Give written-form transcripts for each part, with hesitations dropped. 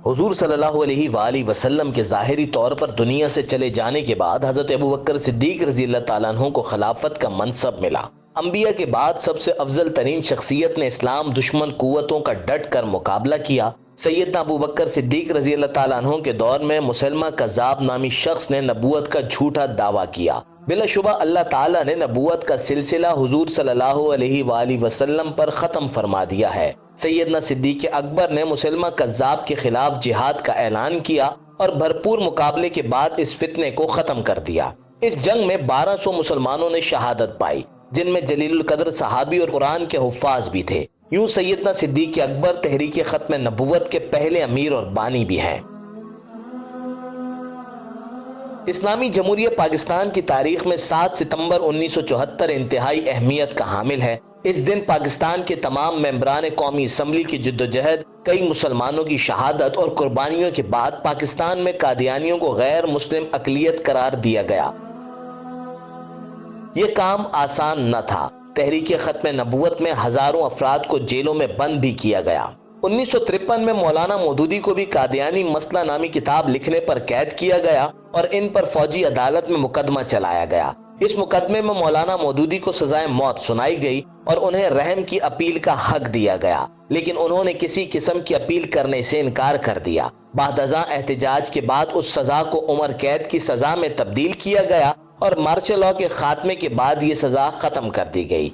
حضور صلی اللہ علیہ وآلہ وسلم کے ظاہری طور پر دنیا سے چلے جانے کے بعد حضرت ابوبکر صدیق رضی اللہ تعالیٰ عنہ کو خلافت کا منصب ملا۔ انبیاء کے بعد سب سے افضل ترین شخصیت نے اسلام دشمن قوتوں کا ڈٹ کر مقابلہ کیا۔ سیدنا ابوبکر صدیق رضی اللہ تعالیٰ عنہ کے دور میں مسلمہ کذاب نامی شخص نے نبوت کا جھوٹا دعویٰ کیا۔ بلا شبہ اللہ تعالیٰ نے نبوت کا سلسلہ حضور صلی اللہ علیہ وآلہ وسلم پر ختم فرما دیا ہے۔ سیدنا صدیق اکبر نے مسلمہ کذاب کے خلاف جہاد کا اعلان کیا اور بھرپور مقابلے کے بعد اس فتنے کو ختم کر دیا۔ اس جنگ میں 1200 مسلمانوں نے شہادت پائی، جن میں جلیل القدر صحابی اور قرآن کے حفاظ بھی تھے۔ یوں سیدنا صدیق اکبر تحریک ختم نبوت کے پہلے امیر اور بانی بھی ہیں۔ اسلامی جمہوریہ پاکستان کی تاریخ میں 7 ستمبر 1974 انتہائی اہمیت کا حامل ہے۔ اس دن پاکستان کے تمام ممبران قومی اسمبلی کی جدوجہد، کئی مسلمانوں کی شہادت اور قربانیوں کے بعد پاکستان میں قادیانیوں کو غیر مسلم اقلیت قرار دیا گیا۔ یہ کام آسان نہ تھا۔ تحریک ختم نبوت میں ہزاروں افراد کو جیلوں میں بند بھی کیا گیا۔ 1953 میں مولانا مودودی کو بھی قادیانی مسئلہ نامی کتاب لکھنے پر قید کیا گیا اور ان پر فوجی عدالت میں مقدمہ چلایا گیا۔ اس مقدمے میں مولانا مودودی کو سزائے موت سنائی گئی اور انہیں رحم کی اپیل کا حق دیا گیا، لیکن انہوں نے کسی قسم کی اپیل کرنے سے انکار کر دیا۔ بعد ازاں احتجاج کے بعد اس سزا کو عمر قید کی سزا میں تبدیل کیا گیا اور مارشل لاء کے خاتمے کے بعد یہ سزا ختم کر دی گئی۔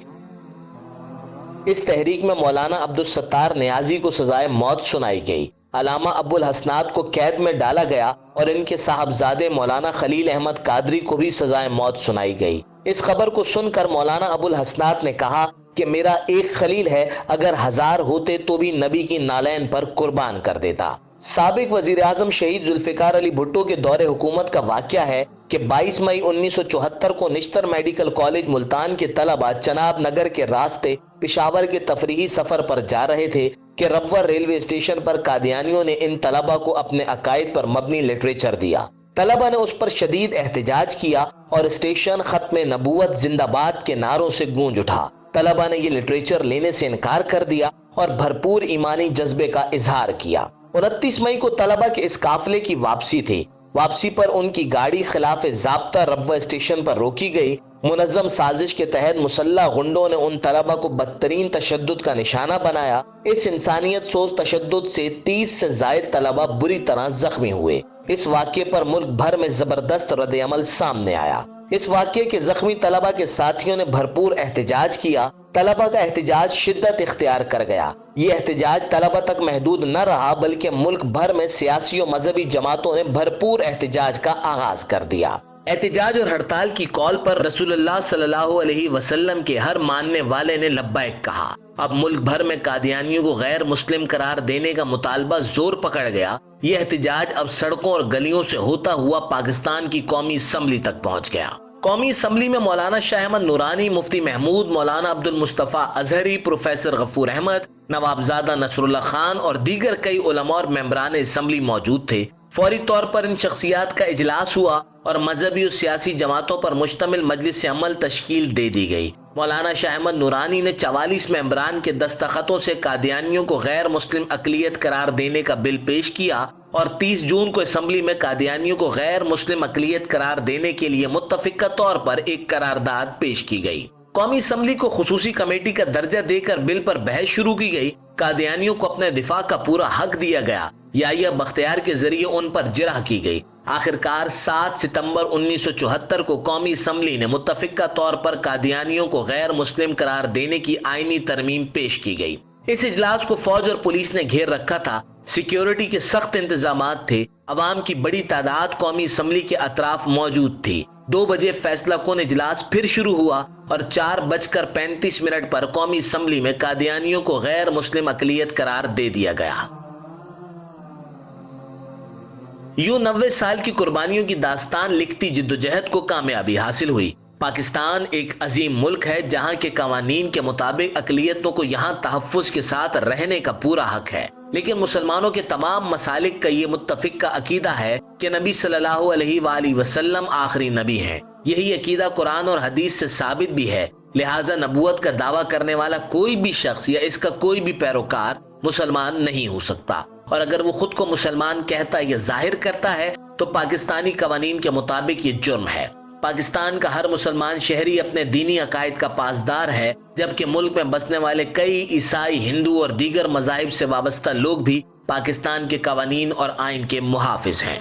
اس تحریک میں مولانا عبدالستار نیازی کو سزائے موت سنائی گئی، علامہ ابو الحسنات کو قید میں ڈالا گیا اور ان کے صاحبزادے مولانا خلیل احمد قادری کو بھی سزائے موت سنائی گئی۔ اس خبر کو سن کر مولانا ابو الحسنات نے کہا کہ میرا ایک خلیل ہے، اگر 1000 ہوتے تو بھی نبی کی نالین پر قربان کر دیتا۔ سابق وزیر اعظم شہید ذوالفقار علی بھٹو کے دور حکومت کا واقعہ ہے کہ 22 مئی 1974 کو نشتر میڈیکل کالج ملتان کے طلبہ چناب نگر کے راستے پشاور کے تفریحی سفر پر جا رہے تھے کہ ربور ریلوے اسٹیشن پر قادیانیوں نے ان طلبہ کو اپنے عقائد پر مبنی لٹریچر دیا۔ طلبہ نے اس پر شدید احتجاج کیا اور اسٹیشن ختم نبوت زندہ باد کے نعروں سے گونج اٹھا۔ طلبہ نے یہ لٹریچر لینے سے انکار کر دیا اور بھرپور ایمانی جذبے کا اظہار کیا۔ 29 مئی کو طلبہ کے اس قافلے کی واپسی تھی۔ واپسی پر ان کی گاڑی خلاف ضابطہ ربوہ اسٹیشن پر روکی گئی۔ منظم سازش کے تحت مسلح غنڈوں نے ان طلبہ کو بدترین تشدد کا نشانہ بنایا۔ اس انسانیت سوز تشدد سے 30 سے زائد طلبہ بری طرح زخمی ہوئے۔ اس واقعے پر ملک بھر میں زبردست رد عمل سامنے آیا۔ اس واقعے کے زخمی طلبہ کے ساتھیوں نے بھرپور احتجاج کیا۔ طلبہ کا احتجاج شدت اختیار کر گیا۔ یہ احتجاج طلبہ تک محدود نہ رہا بلکہ ملک بھر میں سیاسی و مذہبی جماعتوں نے بھرپور احتجاج کا آغاز کر دیا۔ احتجاج اور ہڑتال کی کال پر رسول اللہ صلی اللہ علیہ وسلم کے ہر ماننے والے نے لبیک کہا۔ اب ملک بھر میں قادیانیوں کو غیر مسلم قرار دینے کا مطالبہ زور پکڑ گیا۔ یہ احتجاج اب سڑکوں اور گلیوں سے ہوتا ہوا پاکستان کی قومی اسمبلی تک پہنچ گیا۔ قومی اسمبلی میں مولانا شاہ احمد نورانی، مفتی محمود، مولانا عبد المصطفیٰ اظہری، پروفیسر غفور احمد، نوابزادہ نصر اللہ خان اور دیگر کئی علماء اور ممبران اسمبلی موجود تھے۔ فوری طور پر ان شخصیات کا اجلاس ہوا اور مذہبی و سیاسی جماعتوں پر مشتمل مجلس عمل تشکیل دے دی گئی۔ مولانا شاہ احمد نورانی نے 44 ممبران کے دستخطوں سے قادیانیوں کو غیر مسلم اقلیت قرار دینے کا بل پیش کیا اور 30 جون کو اسمبلی میں قادیانیوں کو غیر مسلم اقلیت قرار دینے کے لیے متفقہ طور پر ایک قرارداد پیش کی گئی۔ قومی اسمبلی کو خصوصی کمیٹی کا درجہ دے کر بل پر بحث شروع کی گئی۔ قادیانیوں کو اپنے دفاع کا پورا حق دیا گیا۔ یحییٰ بختیار کے ذریعے ان پر جرح کی گئی۔ آخرکار 7 ستمبر 1974 کو قومی اسمبلی نے متفقہ طور پر قادیانیوں کو غیر مسلم قرار دینے کی آئینی ترمیم پیش کی گئی۔ اس اجلاس کو فوج اور پولیس نے گھیر رکھا تھا۔ سیکیورٹی کے سخت انتظامات تھے۔ عوام کی بڑی تعداد قومی اسمبلی کے اطراف موجود تھی۔ 2 بجے فیصلہ کن اجلاس پھر شروع ہوا اور 4:35 پر قومی اسمبلی میں قادیانیوں کو غیر مسلم اقلیت قرار دے دیا گیا۔ یوں 90 سال کی قربانیوں کی داستان لکھتی جدوجہد کو کامیابی حاصل ہوئی۔ پاکستان ایک عظیم ملک ہے جہاں کے قوانین کے مطابق اقلیتوں کو یہاں تحفظ کے ساتھ رہنے کا پورا حق ہے، لیکن مسلمانوں کے تمام مسالک کا یہ متفقہ عقیدہ ہے کہ نبی صلی اللہ علیہ وآلہ وسلم آخری نبی ہیں۔ یہی عقیدہ قرآن اور حدیث سے ثابت بھی ہے، لہٰذا نبوت کا دعویٰ کرنے والا کوئی بھی شخص یا اس کا کوئی بھی پیروکار مسلمان نہیں ہو سکتا۔ اور اگر وہ خود کو مسلمان کہتا یا ظاہر کرتا ہے تو پاکستانی قوانین کے مطابق یہ جرم ہے۔ پاکستان کا ہر مسلمان شہری اپنے دینی عقائد کا پاسدار ہے، جبکہ ملک میں بسنے والے کئی عیسائی، ہندو اور دیگر مذاہب سے وابستہ لوگ بھی پاکستان کے قوانین اور آئین کے محافظ ہیں۔